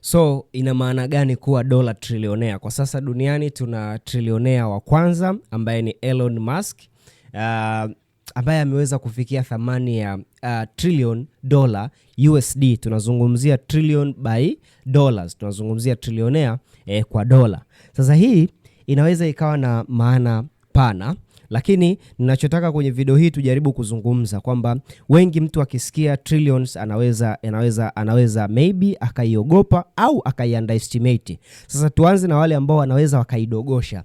So ina maana gani kuwa dola trilionea? Kwa sasa duniani tuna trilionea wa kwanza ambaye ni Elon Musk, ambaye ameweza kufikia thamani ya trillion dollar USD. Tunazungumzia trillion by dollars, tunazungumzia trilionea kwa dola. Sasa hii inaweza ikawa na maana pana, lakini ninachotaka kwenye video hii tujaribu kuzungumza kwamba wengi mtu akisikia trillions anaweza maybe akaiogopa au akaiunderestimate. Sasa tuanze na wale ambao wanaweza wakaidogosha.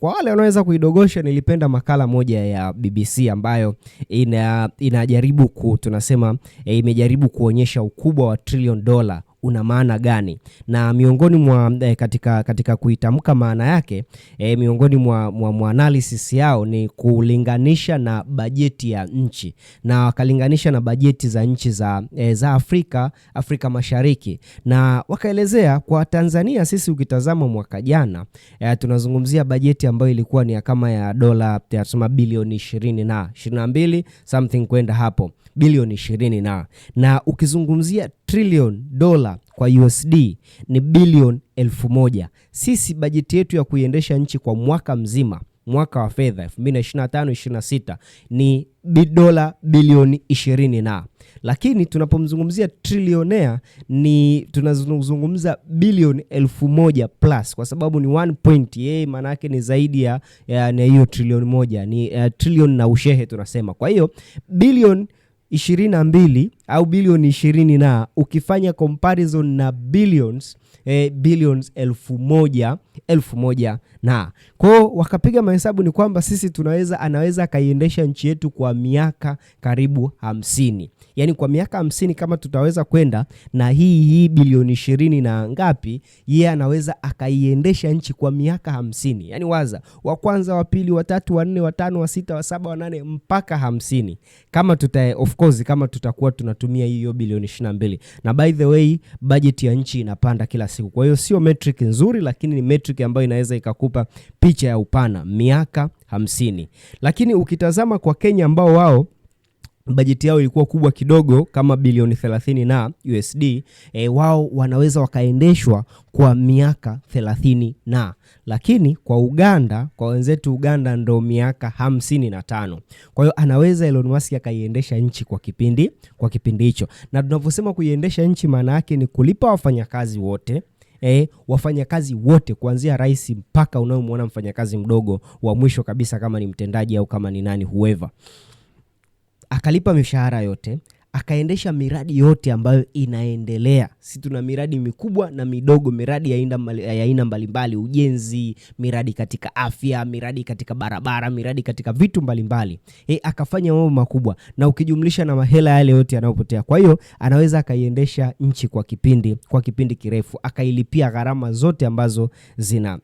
Kwa wale wanaweza kuidogosha, nilipenda makala moja ya BBC ambayo inajaribu tunasema imejaribu kuonyesha ukubwa wa trillion dollar una maana gani, na miongoni mwa katika kuitamka maana yake, miongoni mwa analysis yao ni kulinganisha na bajeti ya nchi, na wakalinganisha na bajeti za nchi za Afrika Mashariki, na wakaelezea kwa Tanzania sisi ukitazama mwaka jana tunazungumzia bajeti ambayo ilikuwa ni kama ya dola tunasema bilioni 22 something kwenda hapo, bilioni 20 na ukizungumzia trillion dollar kwa USD ni bilioni 1000. Sisi bajeti yetu ya kuiendesha nchi kwa mwaka mzima, mwaka wa fedha 2025-26 ni dola bilioni 20 lakini tunapomzungumzia trilionea ni tunazungumza bilioni 1000 plus, kwa sababu ni 1 point, maana yake ni zaidi ya hiyo trilioni moja, ni trillion na ushehe tunasema. Kwa hiyo bilioni 22 au bilioni 20 ukifanya comparison na billions 1000 na kwao wakapiga mahesabu ni kwamba sisi anaweza kaiendesha nchi yetu kwa miaka karibu 50. Yani kwa miaka 50 kama tutaweza kwenda na hii bilioni 20 na ngapi, yeye anaweza akaiendesha nchi kwa miaka 50. Yani waza, wa kwanza, wa pili, wa tatu, wa nne, wa tano, wa sita, wa saba, wa nane mpaka 50. Kama of course kama tutakuwa tunatumia hiyo bilioni 22. Na by the way budget ya nchi inapanda kila siku. Kwa hiyo sio metric nzuri, lakini ni metric ambayo inaweza ikakupa picha ya upana, miaka 50. Lakini ukitazama kwa Kenya ambao wao bajeti yao ilikuwa kubwa kidogo kama bilioni 30 na USD, wao wanaweza wakaendeshwa kwa miaka 30 na. Lakini kwa Uganda, kwa wenzetu Uganda ndo miaka 55. Kwa hiyo anaweza Elon Musk akaiendesha nchi kwa kipindi hicho. Na tunavyosema kuiendesha nchi maana yake ni kulipa wafanyakazi wote, wafanyakazi wote kuanzia rais mpaka unayemwona mfanyakazi mdogo wa mwisho kabisa kama ni mtendaji au kama ni nani whoever. Akalipa mishahara yote, akaendesha miradi yote ambayo inaendelea. Sisi tuna miradi mikubwa na midogo, miradi ya aina mbalimbali, ujenzi, miradi katika afya, miradi katika barabara, miradi katika vitu mbalimbali. Akafanya mambo makubwa, na ukijumlisha na mahela yale yote yanayopotea. Kwa hiyo anaweza akaiendesha nchi kwa kipindi kirefu, akailipia gharama zote ambazo zina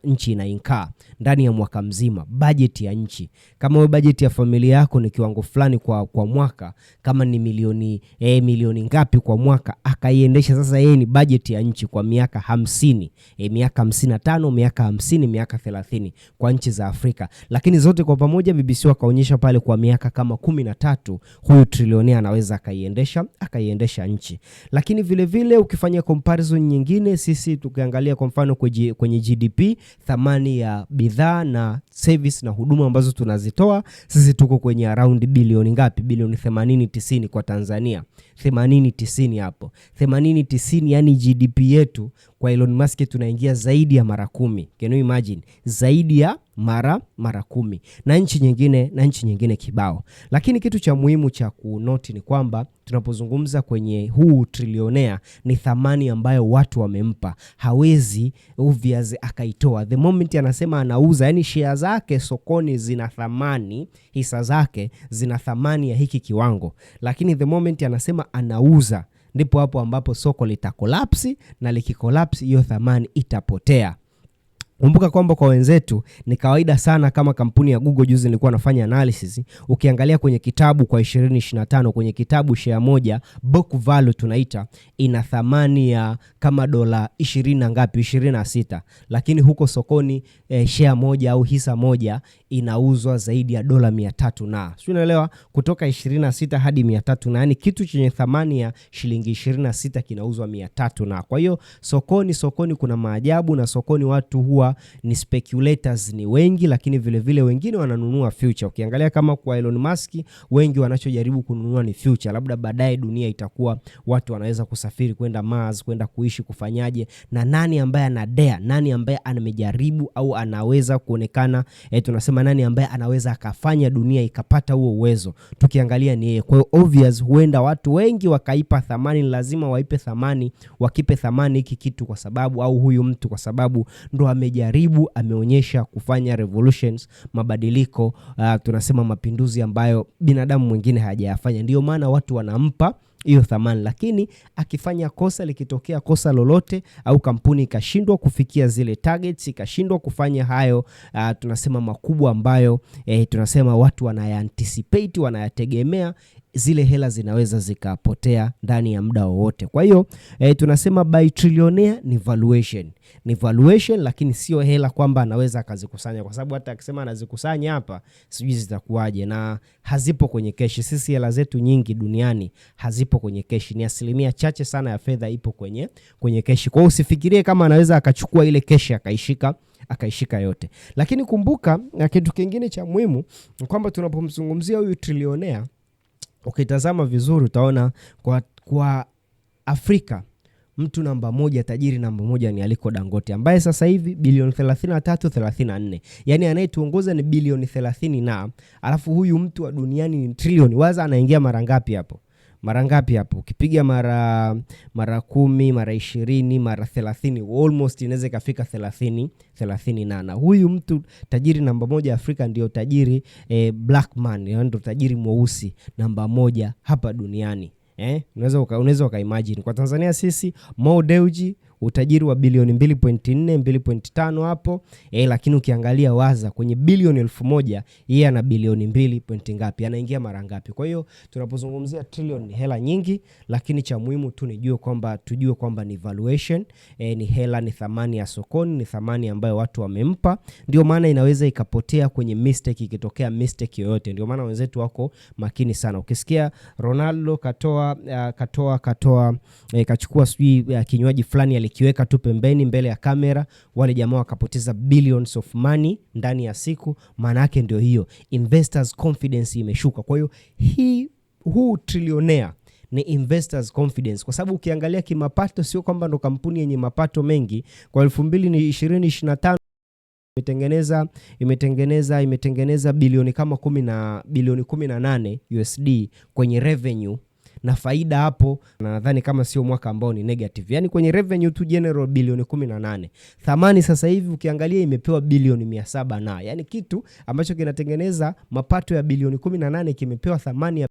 nchi inainkaa ndani ya mwaka mzima. Budget ya nchi, kama wewe budget ya familia yako ni kiwango fulani kwa mwaka, kama ni milioni ngapi kwa mwaka, akaiendesha sasa yeye ni budget ya nchi kwa miaka 50, miaka 55, miaka 50, miaka 30 kwa nchi za Afrika. Lakini zote kwa pamoja BBC wakaonyesha pale kwa miaka kama 13 huyu trilionea anaweza akaiendesha nchi. Lakini vile vile ukifanya comparison nyingine, sisi tukiangalia kwa mfano kwenye GDP, thamani ya bidhaa na service na huduma ambazo tunazitoa, sisi tuko kwenye around bilioni ngapi? Bilioni 80-90 kwa Tanzania. 80-90 hapo. 80-90 yani GDP yetu kwa Elon Musk tunaingia zaidi ya mara 10. Can you imagine? Zaidi ya mara 10. Na nchi nyingine kibao. Lakini kitu cha muhimu cha kunoti ni kwamba tunapozungumza kwenye huu trilionea ni thamani ambayo watu wamempa. Hawezi obviously akaitoa. The moment anasema anauza, yani share zake sokoni zina thamani, hisa zake zina thamani ya hiki kiwango. Lakini the moment anasema anauza, ndipo hapo ambapo soko litakolapsi, na likikolapsi hiyo thamani itapotea. Kumbuka kwamba kwa wenzetu ni kawaida sana, kama kampuni ya Google juzi nilikuwa nafanya analysis, ukiangalia kwenye kitabu kwa 2025 kwenye kitabu share moja book value tunaita ina thamani ya kama dola 20 na ngapi 26, lakini huko sokoni share moja au hisa moja inauzwa zaidi ya dola 300 na. Sio, unaelewa, kutoka 26 hadi 300 na, yani kitu chenye thamani ya shilingi 26 kinauzwa 300 na. Kwa hiyo sokoni kuna maajabu, na sokoni watu huwa ni speculators ni wengi, lakini vile vile wengine wananunua future. Ukiangalia kama kwa Elon Musk, wengi wanachojaribu kununua ni future, labda baadaye dunia itakuwa watu wanaweza kusafiri kwenda Mars, kwenda kuishi, kufanyaje, na nani ambaye anadea, nani ambaye amejaribu au anaweza kuonekana, tunasema nani ambaye anaweza akafanya dunia ikapata huo uwezo, tukiangalia ni yeye. Kwa hiyo obvious, huenda watu wengi wakaipa thamani, lazima waipe thamani, wakipe thamani hiki kitu kwa sababu, au huyu mtu kwa sababu ndo amejaribu, ameonyesha kufanya revolutions, mabadiliko, tunasema mapinduzi ambayo binadamu mwingine hajayafanya. Ndio maana watu wanampa hiyo thamani. Lakini akifanya kosa, likitokea kosa lolote, au kampuni ikashindwa kufikia zile targets, ikashindwa kufanya hayo tunasema makubwa ambayo tunasema watu wanaya-anticipate, wanayategemea, zile hela zinaweza zikapotea ndani ya muda wowote. Kwa hiyo tunasema by trillionaire ni valuation, lakini sio hela kwamba anaweza akazikusanya, kwa sababu hata akisema anazikusanya hapa, sijui zitakuwaje, na hazipo kwenye keshi. Sisi hela zetu nyingi duniani hazipo kwenye keshi, ni asilimia chache sana ya fedha ipo kwenye keshi. Kwa hiyo usifikirie kama anaweza akachukua ile keshi akaishika yote. Lakini kumbuka, na kitu kingine cha muhimu kwamba tunapomzungumzia huyu trillionaire, ukitazama vizuri utaona kwa Afrika mtu namba moja, tajiri namba moja ni Aliko Dangote, ambaye sasa hivi bilioni 33-34. Yani anayetuongoza ni bilioni 30 na, alafu huyu mtu wa duniani ni trilioni. Waza anaingia mara ngapi hapo? Ukipiga mara 10, mara 20, mara 30, almost inaweza ikafika 30 na. Huyu mtu tajiri namba moja Afrika ndio tajiri black man, ndio tajiri mweusi namba moja hapa duniani. Unaweza ukaimagine kwa Tanzania sisi Mo Dewji utajiri wa bilioni 2.4 2.5 hapo, lakini ukiangalia waza kwenye bilioni 1000 yeye ana bilioni 2 ngapi, anaingia mara ngapi? Kwa hiyo tunapozungumzia trillion ni hela nyingi, lakini cha muhimu tu tujue kwamba ni valuation, ni hela, ni thamani ya sokoni, ni thamani ambayo watu wamempa. Ndio maana inaweza ikapotea kwenye mistake, ikitokea mistake yoyote. Ndio maana wenzetu wako makini sana. Ukisikia Ronaldo kachukua kinywaji fulani alikiweka tu pembeni mbele ya kamera, wale jamaa wakapoteza billions of money ndani ya siku, maana yake ndio hiyo, investors confidence imeshuka. Kwa hiyo huu trillionaire ni investors confidence, kwa sababu ukiangalia kimapato sio kwamba ndo kampuni yenye mapato mengi. Kwa 2025 imetengeneza bilioni kama 18 USD kwenye revenue, na faida hapo na nadhani kama sio mwaka ambao ni negative. Yani kwenye revenue tu general bilioni 18. Thamani sasa hivi ukiangalia imepewa bilioni 700 na. Yani kitu ambacho kinatengeneza mapato ya bilioni 18 kimepewa thamani ya.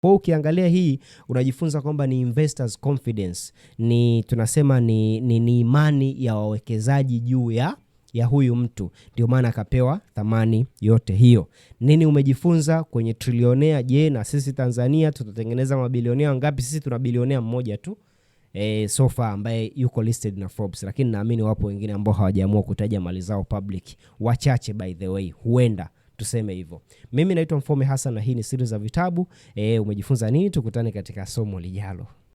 Kwa ukiangalia hii unajifunza kwamba ni investors confidence, ni tunasema ni imani ya wawekezaji juu ya huyu mtu, ndio maana akapewa thamani yote hiyo. Nini umejifunza kwenye trillionaire? Je, na sisi Tanzania tutatengeneza mabilionea ngapi? Sisi tuna bilionea mmoja tu so far ambaye yuko listed na Forbes, lakini naamini wapo wengine ambao hawajaamua kutaja mali zao public, wachache by the way, huenda tuseme hivyo. Mimi naitwa Mfaume Hassan na hii ni Siri za Vitabu. Umejifunza nini? Tukutane katika somo lijalo.